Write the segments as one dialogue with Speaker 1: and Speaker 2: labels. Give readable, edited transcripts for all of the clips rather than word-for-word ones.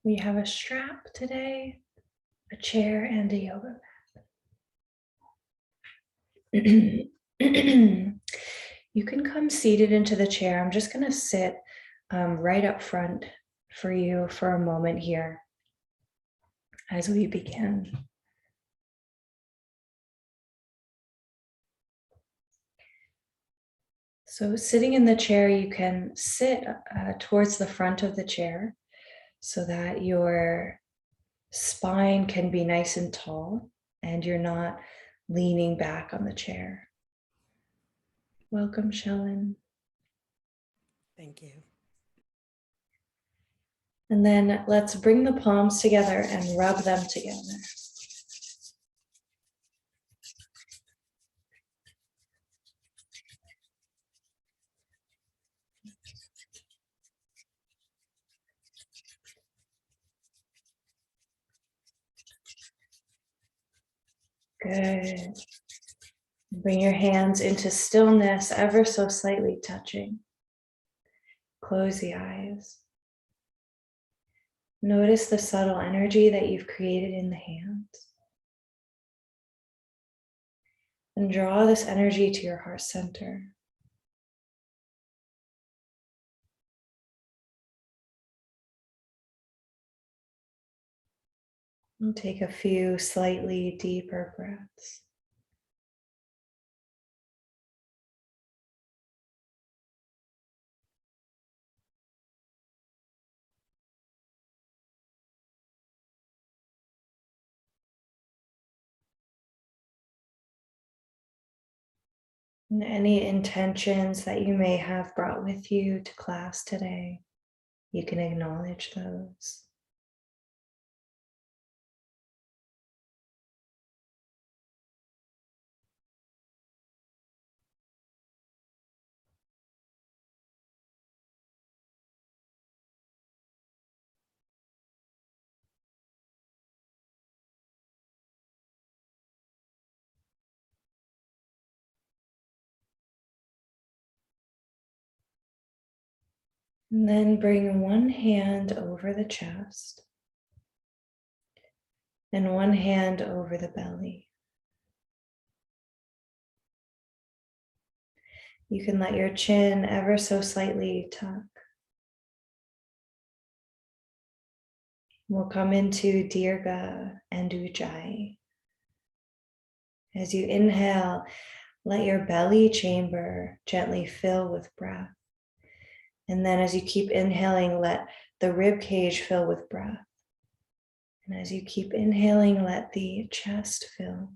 Speaker 1: We have a strap today, a chair, and a yoga mat. You can come seated into the chair. I'm just going to sit right up front for you for a moment here as we begin. So sitting in the chair, you can sit towards the front of the chair so that your spine can be nice and tall and you're not leaning back on the chair. Welcome, Shellen.
Speaker 2: Thank you.
Speaker 1: And then let's bring the palms together and rub them together. Good. Bring your hands into stillness, ever so slightly touching. Close the eyes. Notice the subtle energy that you've created in the hands. And draw this energy to your heart center. And take a few slightly deeper breaths. And any intentions that you may have brought with you to class today, you can acknowledge those. And then bring one hand over the chest and one hand over the belly. You can let your chin ever so slightly tuck. We'll come into Dirga and Ujjayi. As you inhale, let your belly chamber gently fill with breath. And then as you keep inhaling, let the rib cage fill with breath. And as you keep inhaling, let the chest fill.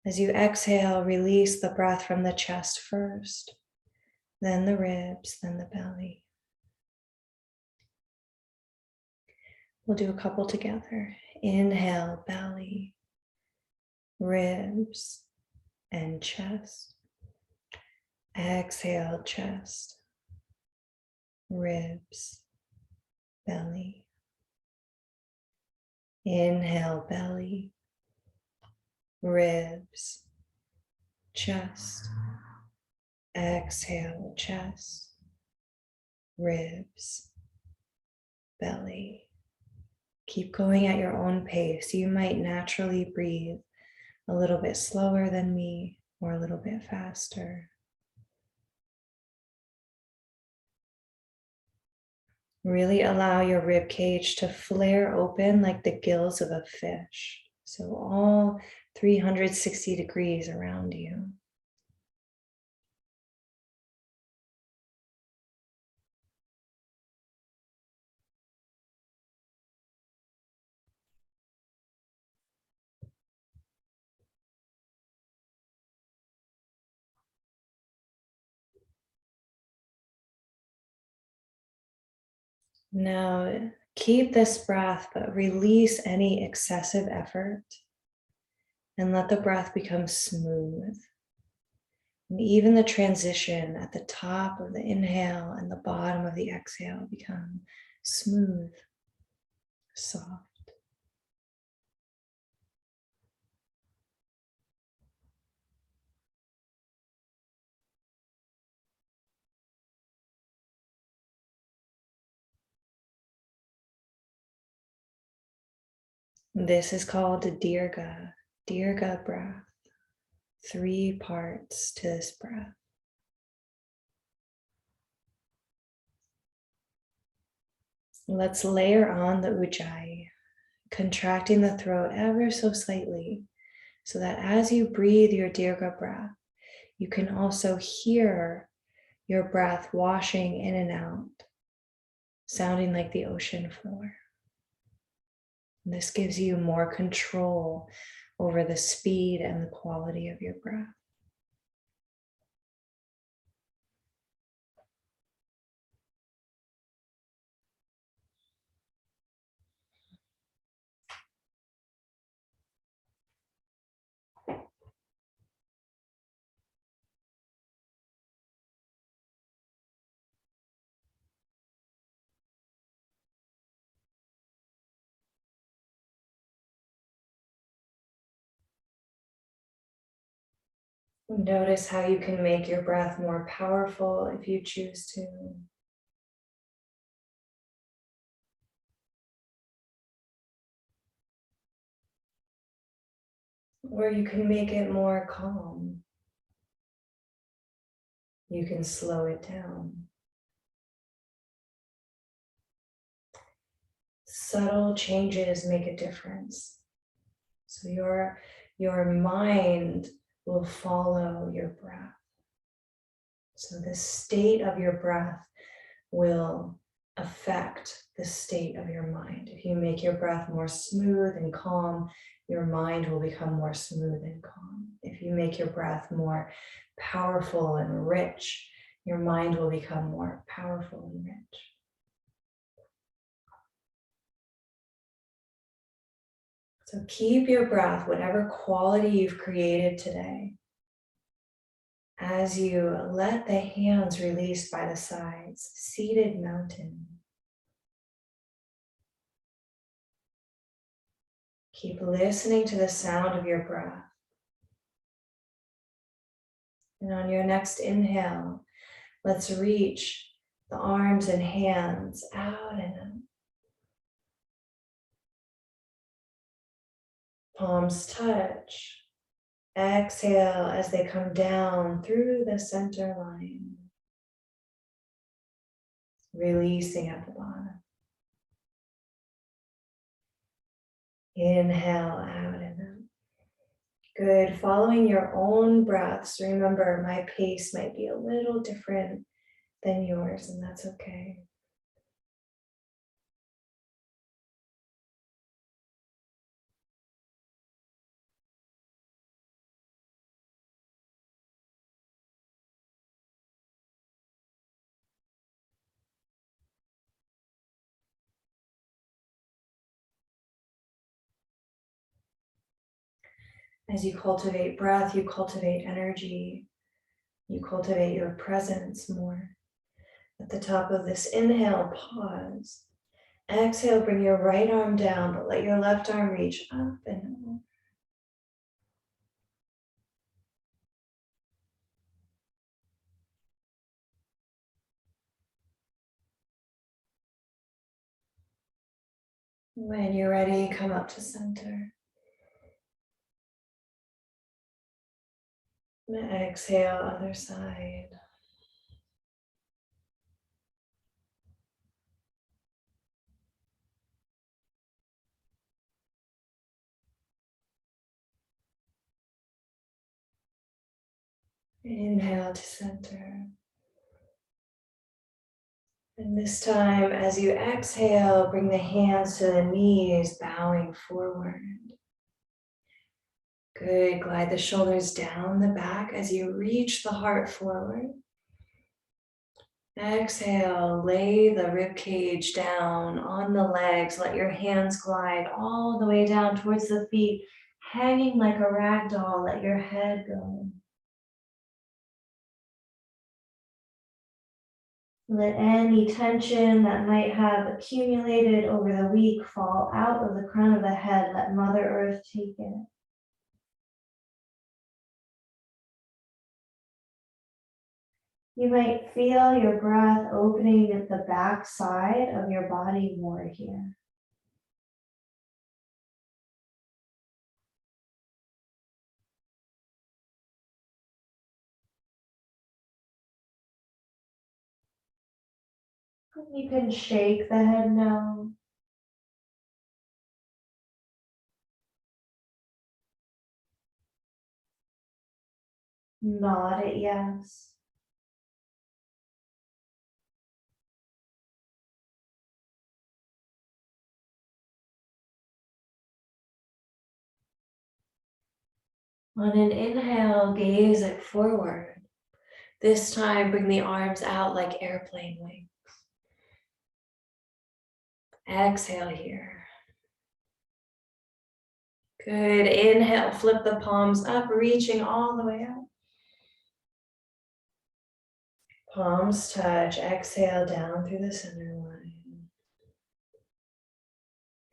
Speaker 1: As you exhale, release the breath from the chest first, then the ribs, then the belly. We'll do a couple together. Inhale, belly, ribs, and chest. Exhale, chest, ribs, belly. Inhale, belly, ribs, chest. Exhale, chest, ribs, belly. Keep going at your own pace. You might naturally breathe a little bit slower than me or a little bit faster. Really allow your rib cage to flare open like the gills of a fish. So all 360 degrees around you. Now keep this breath, but release any excessive effort and let the breath become smooth. And even the transition at the top of the inhale and the bottom of the exhale become smooth, soft. This is called a Dirga breath. 3 parts to this breath. Let's layer on the ujjayi, contracting the throat ever so slightly, so that as you breathe your Dirga breath, you can also hear your breath washing in and out, sounding like the ocean floor. And this gives you more control over the speed and the quality of your breath. Notice how you can make your breath more powerful if you choose to. Or you can make it more calm. You can slow it down. Subtle changes make a difference. So your mind will follow your breath. So the state of your breath will affect the state of your mind. If you make your breath more smooth and calm, your mind will become more smooth and calm. If you make your breath more powerful and rich, your mind will become more powerful and rich. So keep your breath, whatever quality you've created today, as you let the hands release by the sides, seated mountain. Keep listening to the sound of your breath. And on your next inhale, let's reach the arms and hands out and up. Palms touch. Exhale as they come down through the center line. Releasing at the bottom. Inhale out and up. Good. Following your own breaths. Remember, my pace might be a little different than yours, and that's okay. As you cultivate breath, you cultivate energy, you cultivate your presence more. At the top of this inhale, pause. Exhale, bring your right arm down, but let your left arm reach up and over. When you're ready, come up to center. And exhale, other side. Inhale to center. And this time, as you exhale, bring the hands to the knees, bowing forward. Good. Glide the shoulders down the back as you reach the heart forward. Exhale, lay the rib cage down on the legs. Let your hands glide all the way down towards the feet, hanging like a rag doll. Let your head go. Let any tension that might have accumulated over the week fall out of the crown of the head. Let Mother Earth take it. You might feel your breath opening at the back side of your body more here. You can shake the head no. Nod it yes. On an inhale, gaze it forward. This time, bring the arms out like airplane wings. Exhale here. Good. Inhale, flip the palms up, reaching all the way up. Palms touch. Exhale down through the center line.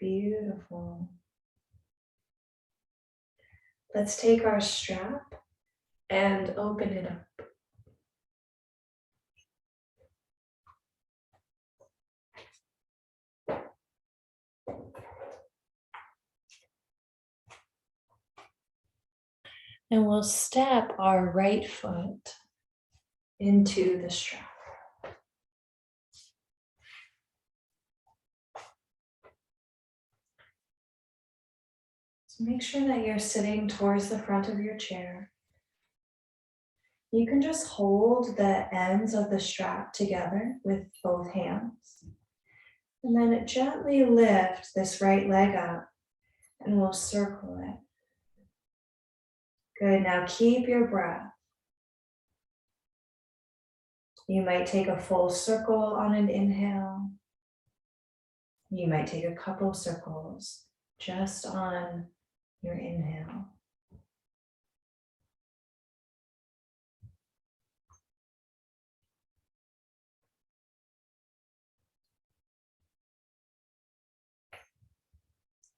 Speaker 1: Beautiful. Let's take our strap and open it up. And we'll step our right foot into the strap. So make sure that you're sitting towards the front of your chair. You can just hold the ends of the strap together with both hands. And then gently lift this right leg up and we'll circle it. Good, now keep your breath. You might take a full circle on an inhale. You might take a couple circles just on your inhale.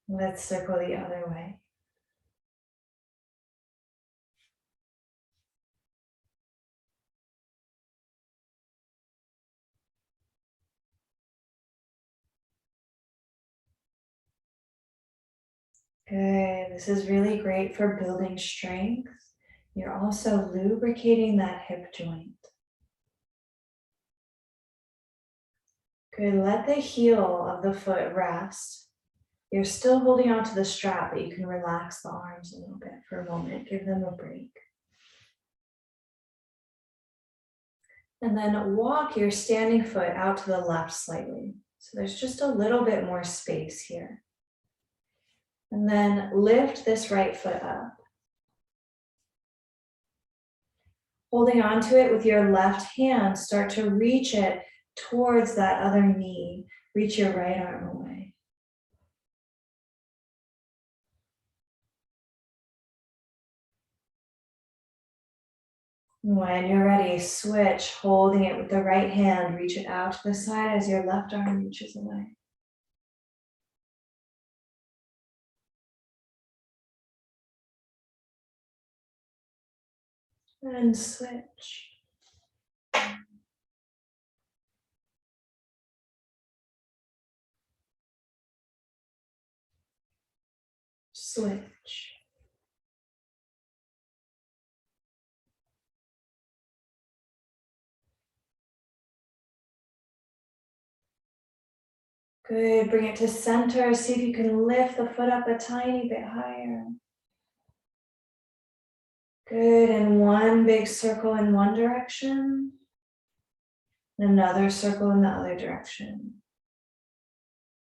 Speaker 1: Let's circle the other way. Good. This is really great for building strength. You're also lubricating that hip joint. Good. Let the heel of the foot rest. You're still holding onto the strap, but you can relax the arms a little bit for a moment. Give them a break. And then walk your standing foot out to the left slightly. So there's just a little bit more space here. And then lift this right foot up. Holding onto it with your left hand, start to reach it towards that other knee. Reach your right arm away. When you're ready, switch, holding it with the right hand, reach it out to the side as your left arm reaches away. And switch. Switch. Good, bring it to center. See if you can lift the foot up a tiny bit higher. Good, and one big circle in one direction. Another circle in the other direction.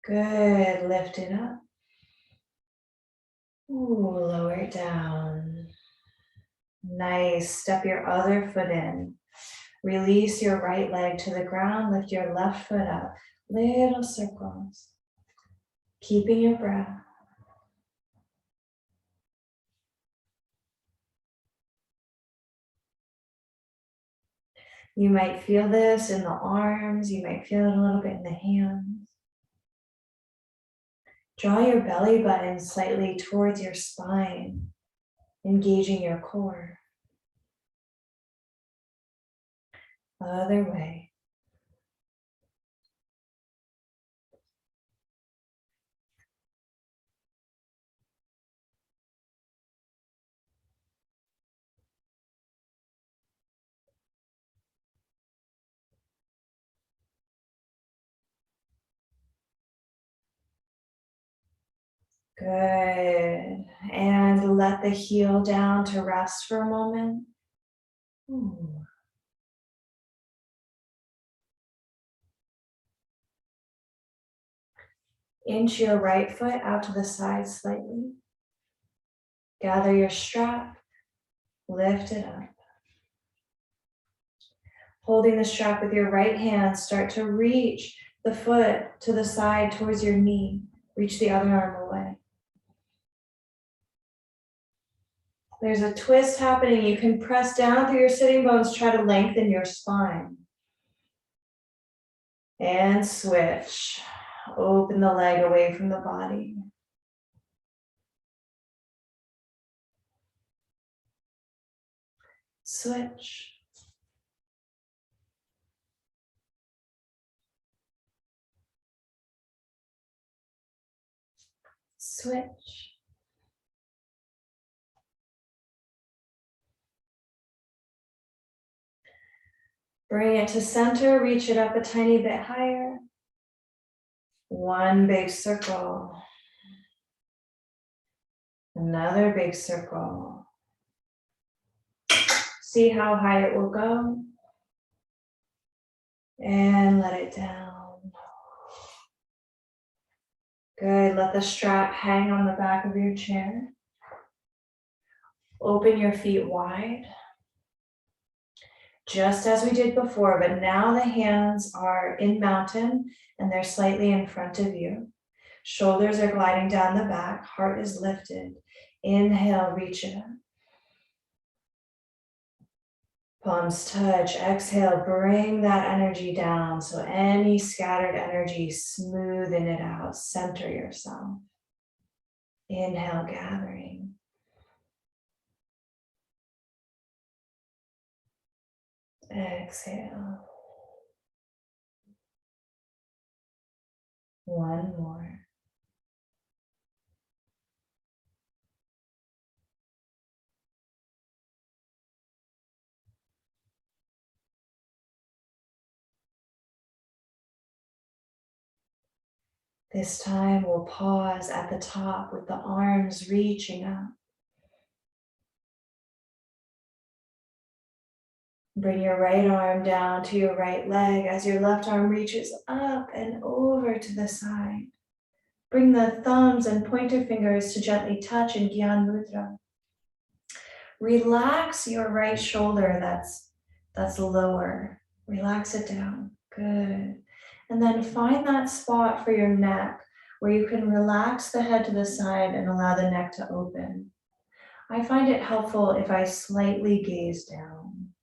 Speaker 1: Good, lift it up. Ooh, lower it down. Nice, step your other foot in. Release your right leg to the ground, lift your left foot up. Little circles. Keeping your breath. You might feel this in the arms, you might feel it a little bit in the hands. Draw your belly button slightly towards your spine, engaging your core. Other way. Good. And let the heel down to rest for a moment. Ooh. Inch your right foot out to the side slightly. Gather your strap, lift it up. Holding the strap with your right hand, start to reach the foot to the side towards your knee. Reach the other arm away. There's a twist happening. You can press down through your sitting bones, try to lengthen your spine. And switch. Open the leg away from the body. Switch. Switch. Bring it to center, reach it up a tiny bit higher. One big circle. Another big circle. See how high it will go. And let it down. Good, let the strap hang on the back of your chair. Open your feet wide. Just as we did before, but now the hands are in mountain and they're slightly in front of you. Shoulders are gliding down the back, heart is lifted. Inhale, reach it up. Palms touch, exhale, bring that energy down. So any scattered energy, smoothen it out, center yourself. Inhale, gathering. Exhale. One more. This time we'll pause at the top with the arms reaching up. Bring your right arm down to your right leg as your left arm reaches up and over to the side. Bring the thumbs and pointer fingers to gently touch in Gyan Mudra. Relax your right shoulder that's lower. Relax it down. Good. And then find that spot for your neck where you can relax the head to the side and allow the neck to open. I find it helpful if I slightly gaze down.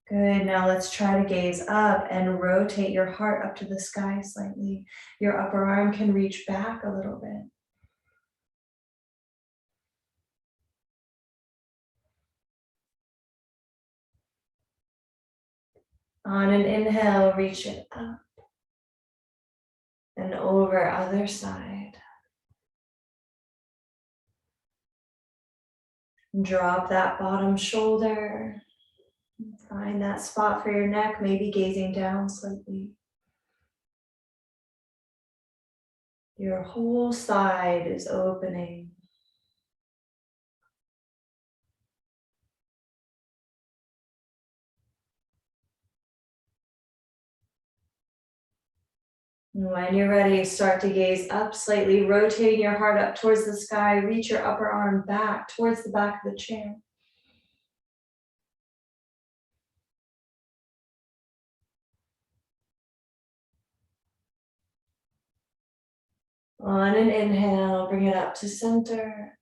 Speaker 1: Good, now let's try to gaze up and rotate your heart up to the sky slightly. Your upper arm can reach back a little bit. On an inhale, reach it up and over other side. Drop that bottom shoulder. Find that spot for your neck, maybe gazing down slightly. Your whole side is opening. And when you're ready, start to gaze up slightly, rotating your heart up towards the sky. Reach your upper arm back towards the back of the chair. On an inhale, bring it up to center.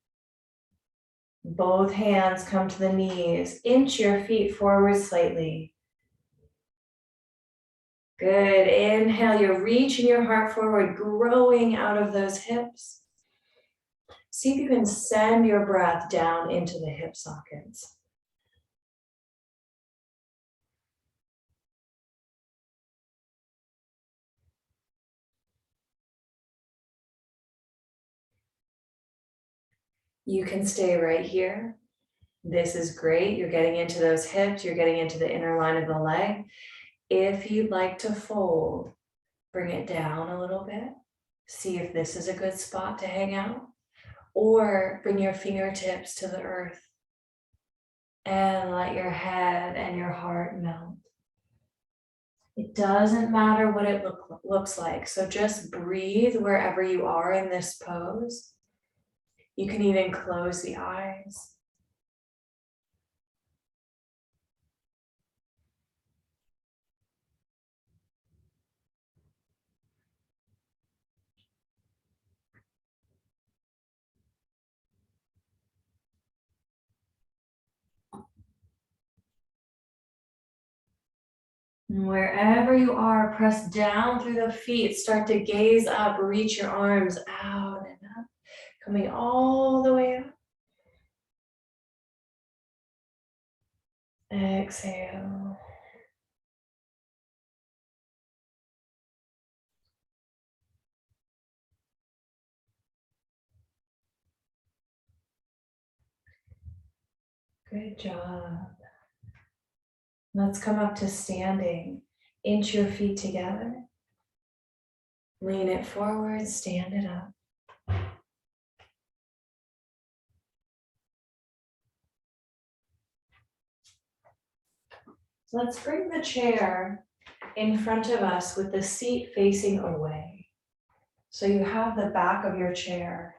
Speaker 1: Both hands come to the knees. Inch your feet forward slightly. Good. Inhale, you're reaching your heart forward, growing out of those hips. See if you can send your breath down into the hip sockets. You can stay right here. This is great. You're getting into those hips, you're getting into the inner line of the leg. If you'd like to fold, bring it down a little bit. See if this is a good spot to hang out. Or bring your fingertips to the earth and let your head and your heart melt. It doesn't matter what it looks like. So just breathe wherever you are in this pose. You can even close the eyes. And wherever you are, press down through the feet, start to gaze up, reach your arms out and up, coming all the way up. Exhale. Good job. Let's come up to standing. Inch your feet together. Lean it forward, stand it up. So let's bring the chair in front of us with the seat facing away. So you have the back of your chair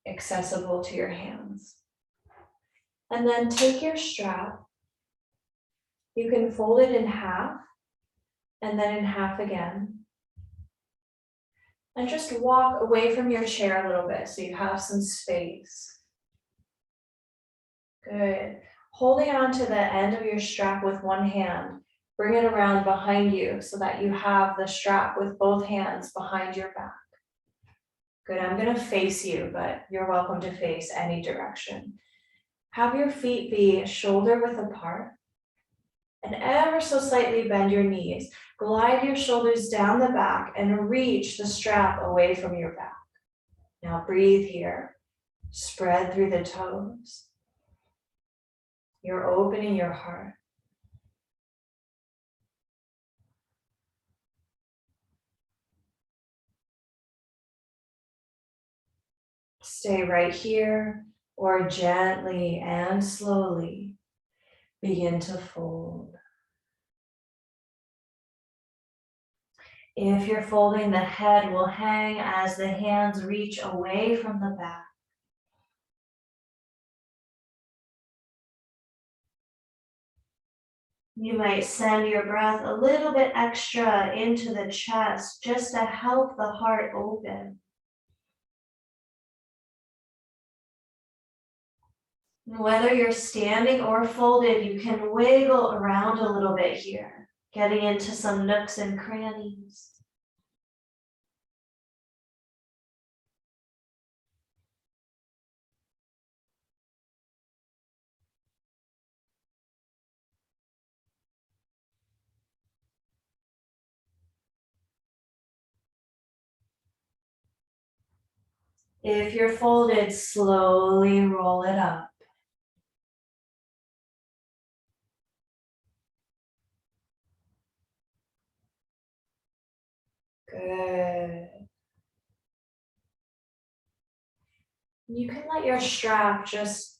Speaker 1: accessible to your hands. And then take your strap. You can fold it in half and then in half again. And just walk away from your chair a little bit so you have some space. Good. Holding on to the end of your strap with one hand, bring it around behind you so that you have the strap with both hands behind your back. Good, I'm gonna face you, but you're welcome to face any direction. Have your feet be shoulder width apart and ever so slightly bend your knees. Glide your shoulders down the back and reach the strap away from your back. Now breathe here. Spread through the toes. You're opening your heart. Stay right here or gently and slowly begin to fold. If you're folding, the head will hang as the hands reach away from the back. You might send your breath a little bit extra into the chest just to help the heart open. Whether you're standing or folded, you can wiggle around a little bit here, getting into some nooks and crannies. If you're folded, slowly roll it up. Good. You can let your strap just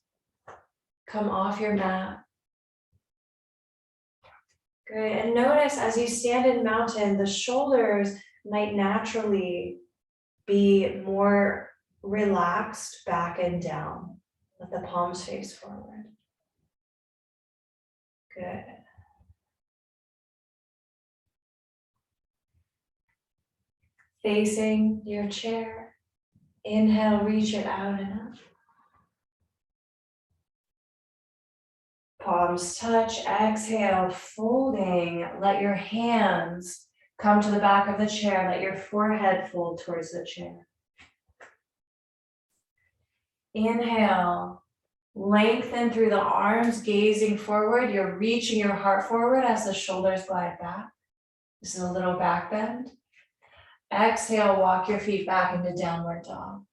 Speaker 1: come off your mat. Good, and notice as you stand in mountain, the shoulders might naturally be more relaxed back and down. Let the palms face forward. Good. Facing your chair. Inhale, reach it out and up. Palms touch, exhale, folding. Let your hands come to the back of the chair. Let your forehead fold towards the chair. Inhale, lengthen through the arms, gazing forward. You're reaching your heart forward as the shoulders glide back. This is a little back bend. Exhale, walk your feet back into downward dog.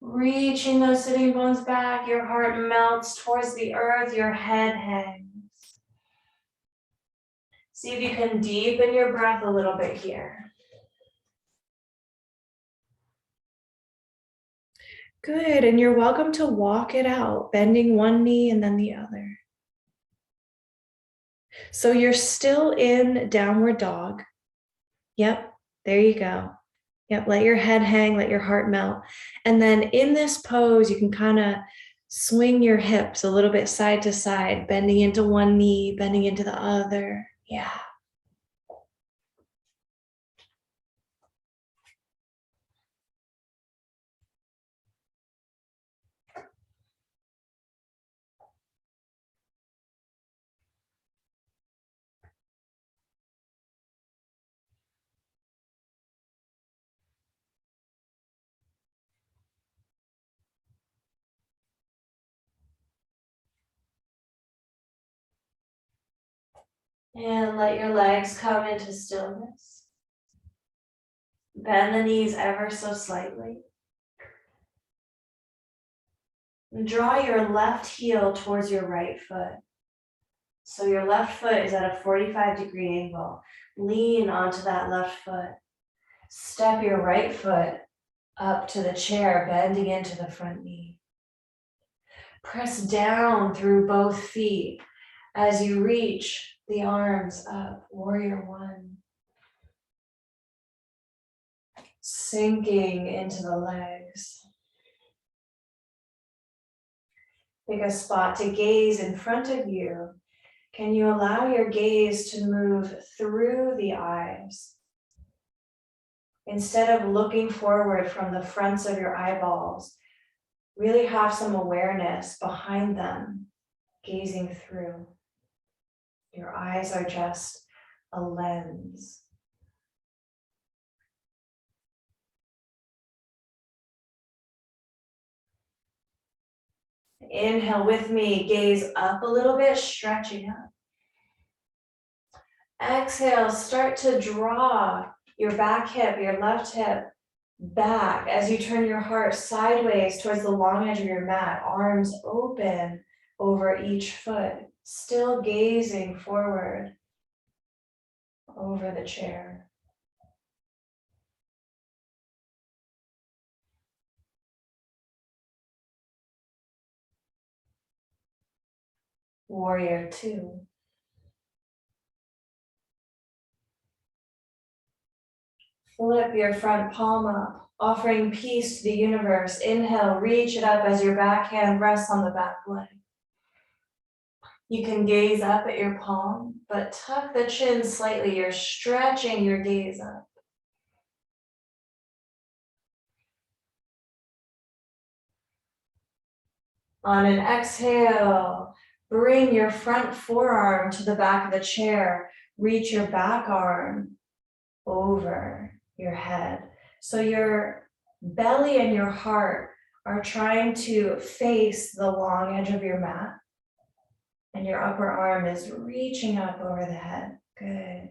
Speaker 1: Reaching those sitting bones back, your heart melts towards the earth, your head hangs. See if you can deepen your breath a little bit here. Good, and you're welcome to walk it out, bending one knee and then the other. So you're still in downward dog. Yep, there you go. Yep, let your head hang, let your heart melt. And then in this pose, you can kind of swing your hips a little bit side to side, bending into one knee, bending into the other. Yeah. And let your legs come into stillness. Bend the knees ever so slightly. And draw your left heel towards your right foot. So your left foot is at a 45-degree angle. Lean onto that left foot. Step your right foot up to the chair, bending into the front knee. Press down through both feet as you reach the arms up, warrior one. Sinking into the legs. Pick a spot to gaze in front of you. Can you allow your gaze to move through the eyes? Instead of looking forward from the fronts of your eyeballs, really have some awareness behind them, gazing through. Your eyes are just a lens. Inhale with me, gaze up a little bit, stretching up. Exhale, start to draw your back hip, your left hip back as you turn your heart sideways towards the long edge of your mat, arms open over each foot, still gazing forward over the chair. Warrior two. Flip your front palm up, offering peace to the universe. Inhale, reach it up as your back hand rests on the back leg. You can gaze up at your palm, but tuck the chin slightly. You're stretching your gaze up. On an exhale, bring your front forearm to the back of the chair. Reach your back arm over your head. So your belly and your heart are trying to face the long edge of your mat. And your upper arm is reaching up over the head. Good.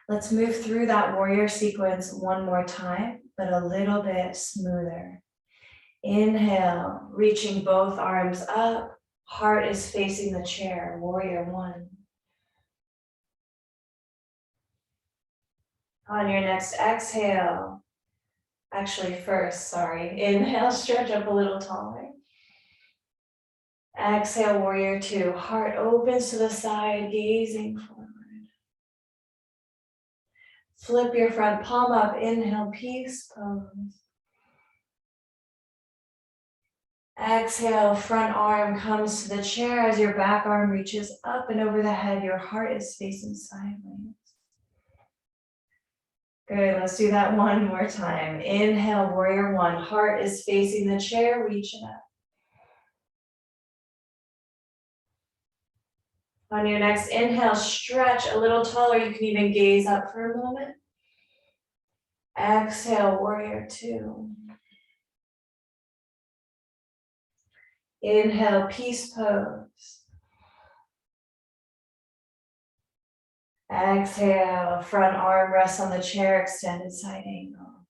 Speaker 1: Let's move through that warrior sequence one more time, but a little bit smoother. Inhale, reaching both arms up. Heart is facing the chair, warrior one. On your next exhale, inhale, stretch up a little taller. Exhale, warrior two. Heart opens to the side, gazing forward. Flip your front palm up. Inhale, peace pose. Exhale, front arm comes to the chair as your back arm reaches up and over the head. Your heart is facing sideways. Good, let's do that one more time. Inhale, warrior one. Heart is facing the chair, reach it up. On your next inhale, stretch a little taller. You can even gaze up for a moment. Exhale, warrior two. Inhale, peace pose. Exhale, front arm rests on the chair, extended side angle.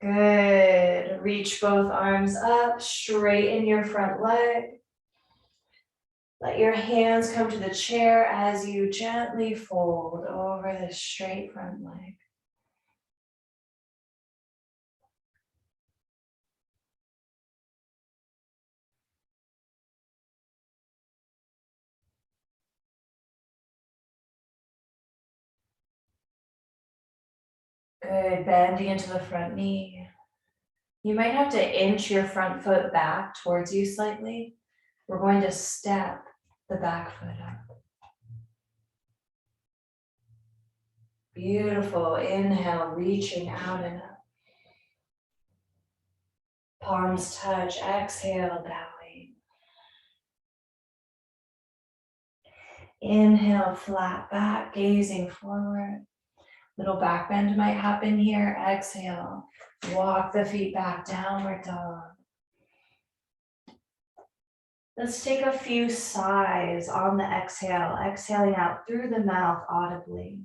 Speaker 1: Good. Reach both arms up, straighten your front leg. Let your hands come to the chair as you gently fold over the straight front leg. Good. Bending into the front knee. You might have to inch your front foot back towards you slightly. We're going to step the back foot up. Beautiful. Inhale, reaching out and up. Palms touch. Exhale, bowing. Inhale, flat back, gazing forward. Little back bend might happen here. Exhale, walk the feet back, downward dog. Let's take a few sighs on the exhale, exhaling out through the mouth audibly.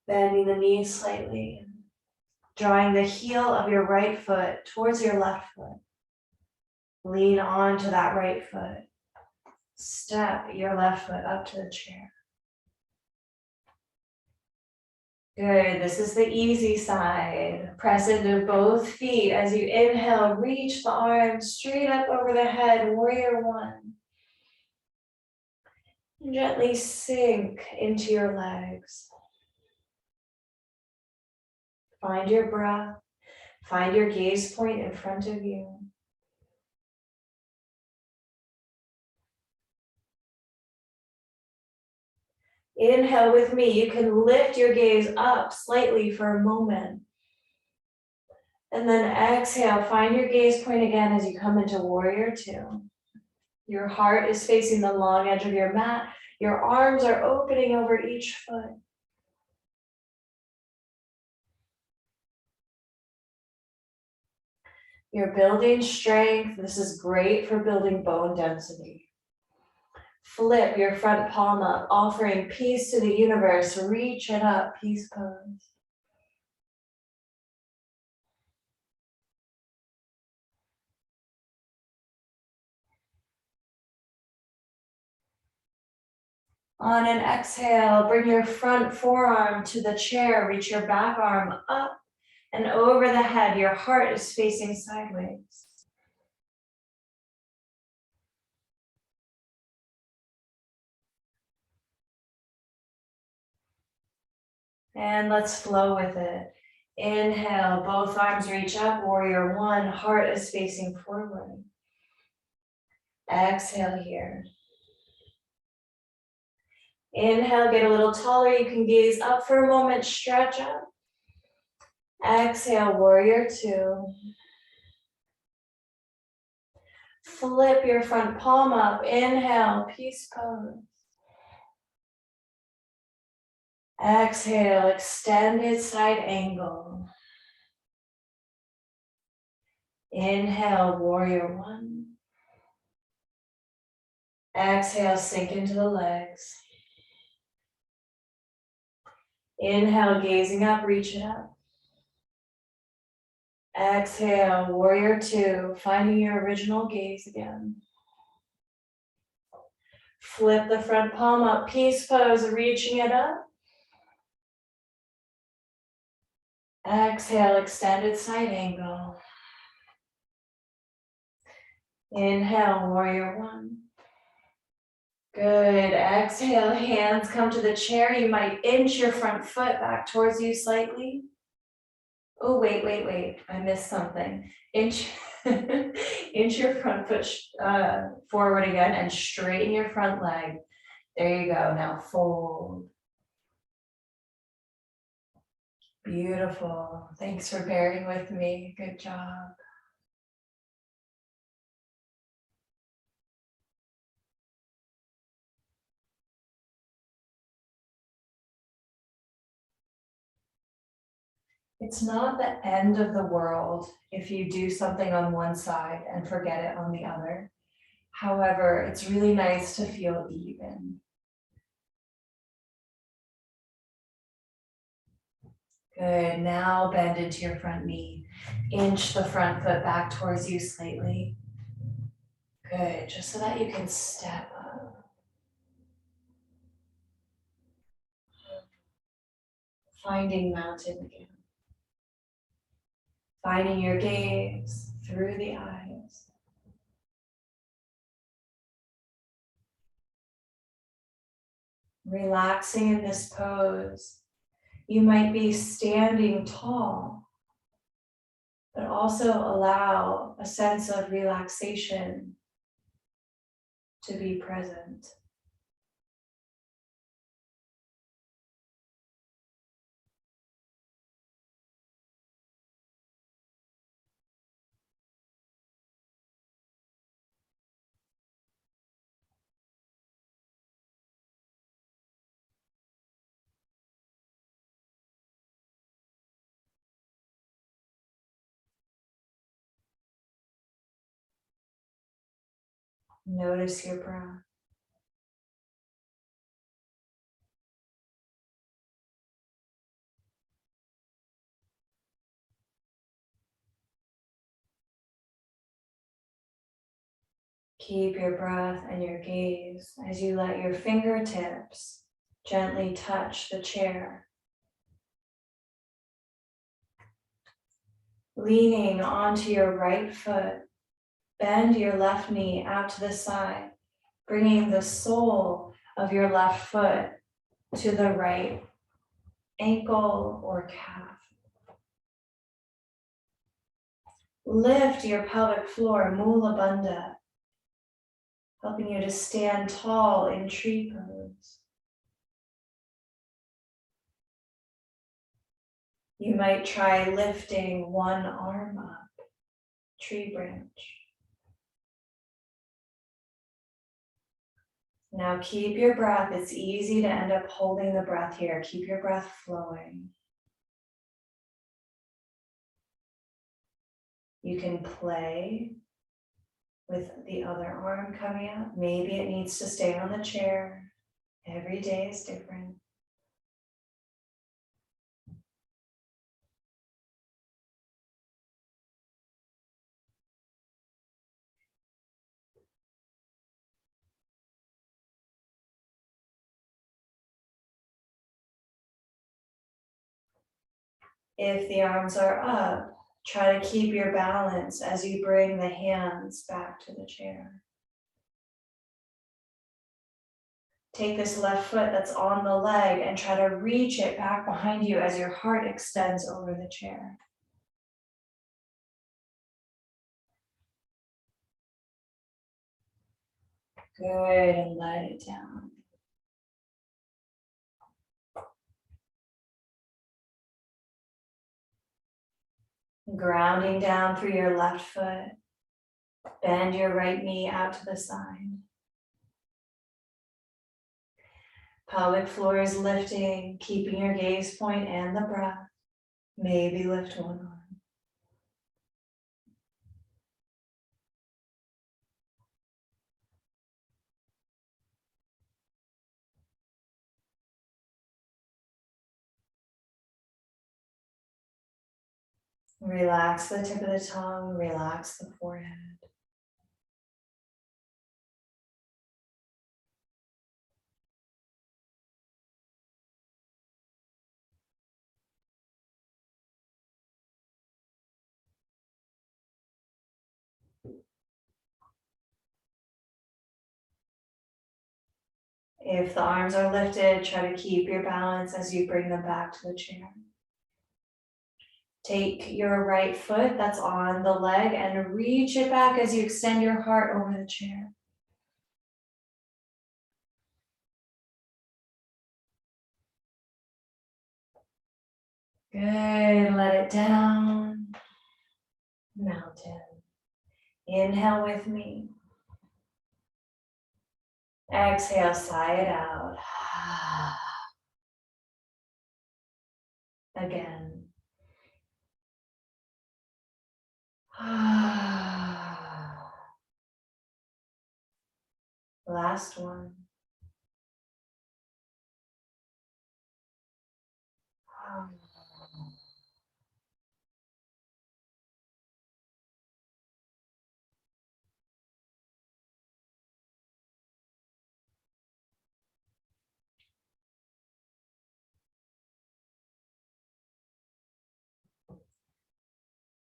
Speaker 1: Bending the knees slightly, drawing the heel of your right foot towards your left foot. Lean onto that right foot. Step your left foot up to the chair. Good, this is the easy side. Press into both feet as you inhale, reach the arms straight up over the head, warrior one. And gently sink into your legs. Find your breath, find your gaze point in front of you. Inhale with me, you can lift your gaze up slightly for a moment. And then exhale, find your gaze point again as you come into warrior two. Your heart is facing the long edge of your mat. Your arms are opening over each foot. You're building strength. This is great for building bone density. Flip your front palm up, offering peace to the universe. Reach it up, peace pose. On an exhale, bring your front forearm to the chair. Reach your back arm up and over the head. Your heart is facing sideways. And let's flow with it. Inhale, both arms reach up, warrior one, heart is facing forward. Exhale here. Inhale, get a little taller. You can gaze up for a moment, stretch up. Exhale, warrior two. Flip your front palm up. Inhale, peace pose. Exhale, extended side angle. Inhale, warrior one. Exhale, sink into the legs. Inhale, gazing up, reach it up. Exhale, warrior two, finding your original gaze again. Flip the front palm up, peace pose, reaching it up. Exhale, extended side angle. Inhale, warrior one. Good, exhale, hands come to the chair. You might inch your front foot back towards you slightly. Oh, wait, I missed something. Inch, inch your front foot forward again and straighten your front leg. There you go, now fold. Beautiful, thanks for bearing with me, good job. It's not the end of the world if you do something on one side and forget it on the other. However, it's really nice to feel even. Good, now bend into your front knee. Inch the front foot back towards you slightly. Good, just so that you can step up. Finding mountain again. Finding your gaze through the eyes. Relaxing in this pose. You might be standing tall, but also allow a sense of relaxation to be present. Notice your breath. Keep your breath and your gaze as you let your fingertips gently touch the chair. Leaning onto your right foot, bend your left knee out to the side, bringing the sole of your left foot to the right ankle or calf. Lift your pelvic floor, Mula Bandha, helping you to stand tall in tree pose. You might try lifting one arm up, tree branch. Now keep your breath. It's easy to end up holding the breath here. Keep your breath flowing. You can play with the other arm coming up. Maybe it needs to stay on the chair. Every day is different. If the arms are up, try to keep your balance as you bring the hands back to the chair. Take this left foot that's on the leg and try to reach it back behind you as your heart extends over the chair. Good, and let it down. Grounding down through your left foot. Bend your right knee out to the side. Pelvic floor is lifting, keeping your gaze point and the breath. Maybe lift one arm. Relax the tip of the tongue, relax the forehead. If the arms are lifted, try to keep your balance as you bring them back to the chair. Take your right foot that's on the leg and reach it back as you extend your heart over the chair. Good, let it down. Mountain. Inhale with me. Exhale, sigh it out. Again. Last one.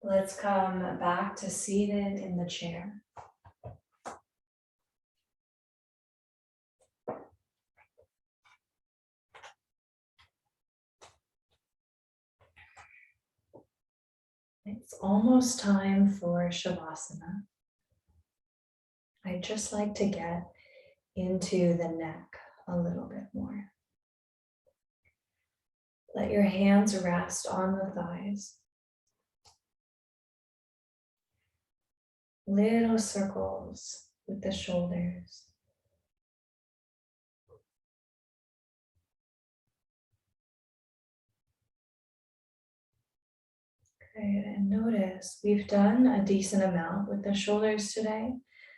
Speaker 1: Let's come back to seated in the chair. It's almost time for Shavasana. I'd just like to get into the neck a little bit more. Let your hands rest on the thighs. Little circles with the shoulders. Good, and notice we've done a decent amount with the shoulders today.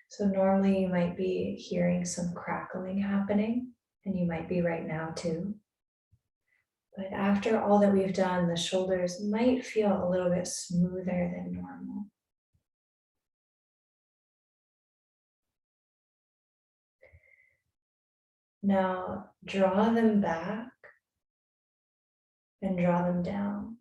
Speaker 1: So normally you might be hearing some crackling happening, and you might be right now too. But after all that we've done, the shoulders might feel a little bit smoother than normal. Now draw them back and draw them down.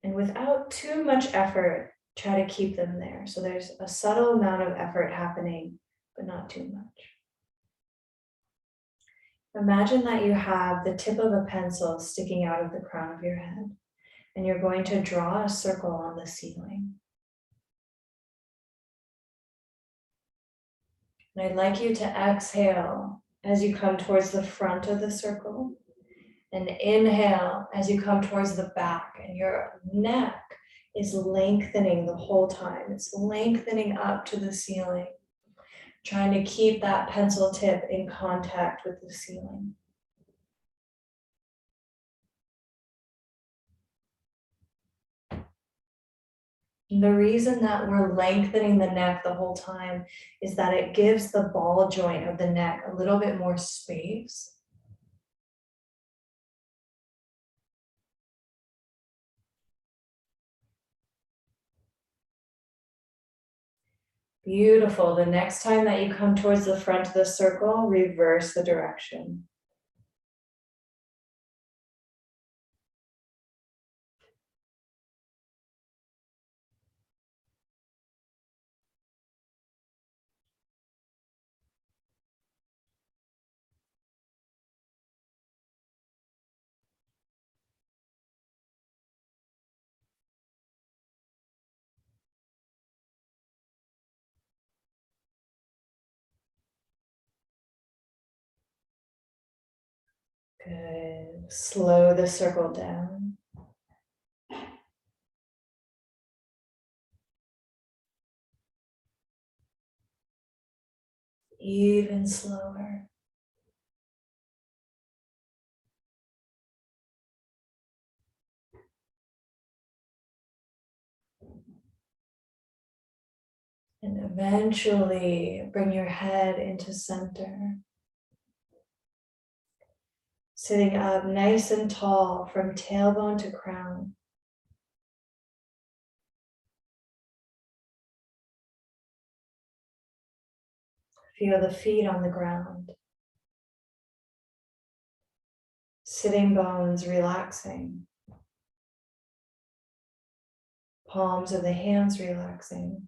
Speaker 1: And without too much effort, try to keep them there. So there's a subtle amount of effort happening, but not too much. Imagine that you have the tip of a pencil sticking out of the crown of your head, and you're going to draw a circle on the ceiling. And I'd like you to exhale as you come towards the front of the circle, and inhale as you come towards the back, and your neck is lengthening the whole time. It's lengthening up to the ceiling, trying to keep that pencil tip in contact with the ceiling. And the reason that we're lengthening the neck the whole time is that it gives the ball joint of the neck a little bit more space. Beautiful. The next time that you come towards the front of the circle, reverse the direction. Good. Slow the circle down. Even slower. And eventually bring your head into center. Sitting up nice and tall from tailbone to crown. Feel the feet on the ground. Sitting bones relaxing. Palms of the hands relaxing.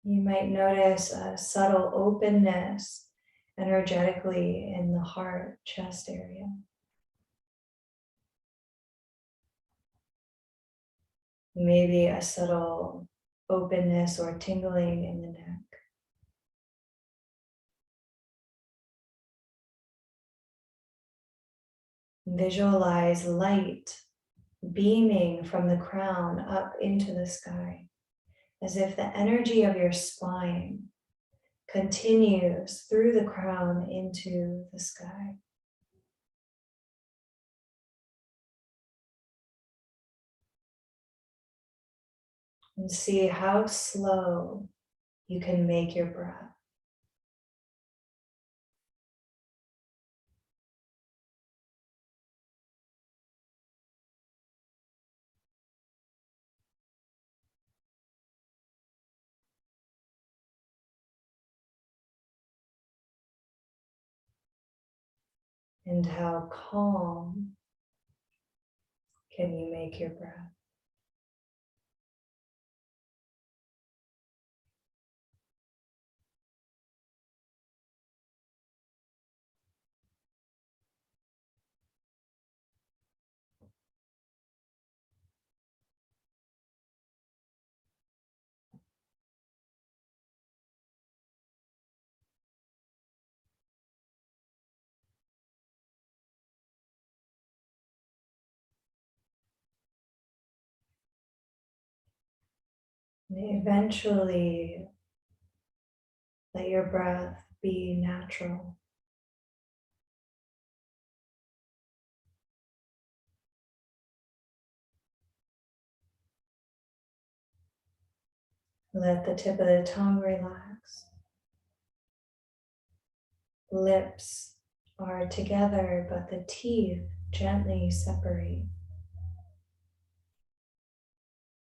Speaker 1: You might notice a subtle openness energetically in the heart, chest area. Maybe a subtle openness or tingling in the neck. Visualize light beaming from the crown up into the sky, as if the energy of your spine continues through the crown into the sky. and see how slow you can make your breath. And how calm can you make your breath? And eventually, let your breath be natural. Let the tip of the tongue relax. Lips are together, but the teeth gently separate.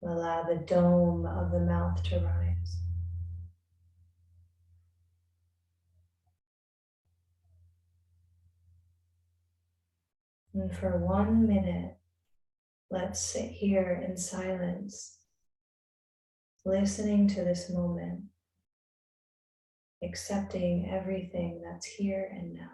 Speaker 1: Allow the dome of the mouth to rise. And for 1 minute, let's sit here in silence, listening to this moment, accepting everything that's here and now.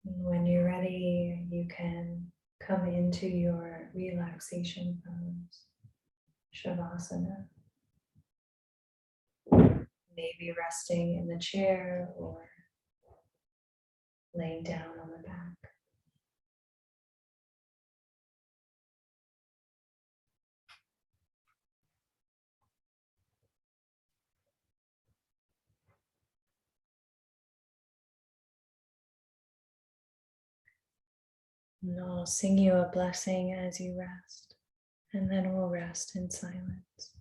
Speaker 1: And when you're ready, you can come into your relaxation pose, Shavasana. Maybe resting in the chair or laying down on the back. And I'll sing you a blessing as you rest, and then we'll rest in silence.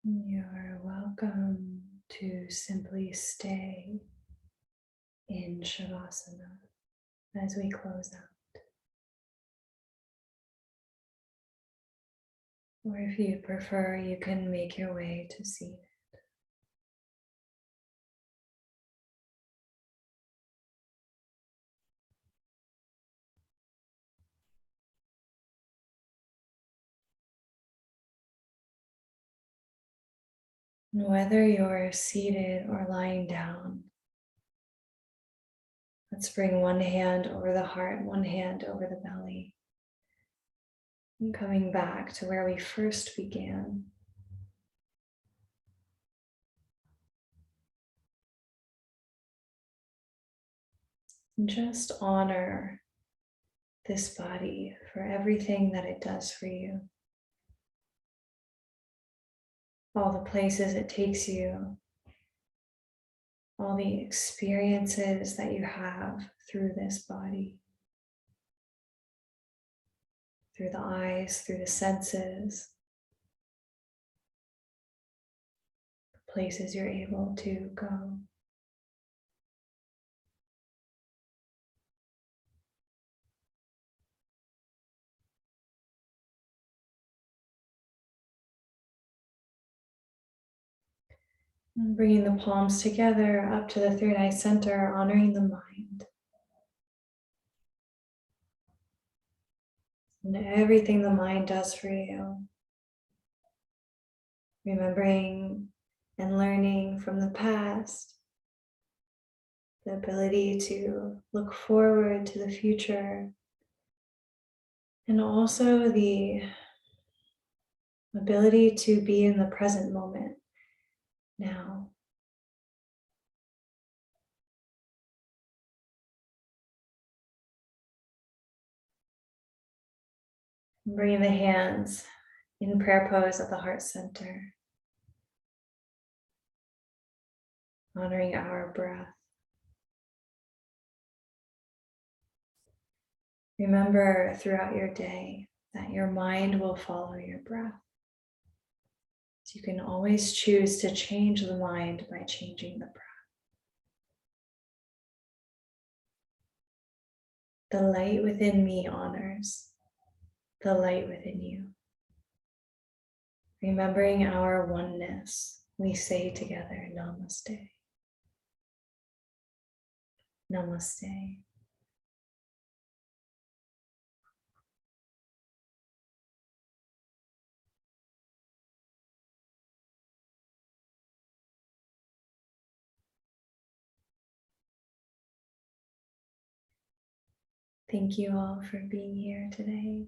Speaker 1: You're welcome to simply stay in Shavasana as we close out. Or if you prefer, you can make your way to seated. And whether you're seated or lying down, let's bring one hand over the heart, one hand over the belly. And coming back to where we first began. And just honor this body for everything that it does for you. All the places it takes you, all the experiences that you have through this body, through the eyes, through the senses, the places you're able to go. And bringing the palms together up to the third eye center, honoring the mind. And everything the mind does for you. Remembering and learning from the past. The ability to look forward to the future. And also the ability to be in the present moment now. Bringing the hands in prayer pose at the heart center. Honoring our breath. Remember throughout your day that your mind will follow your breath. So you can always choose to change the mind by changing the breath. The light within me honors the light within you. Remembering our oneness, we say together, Namaste. Namaste. Thank you all for being here today.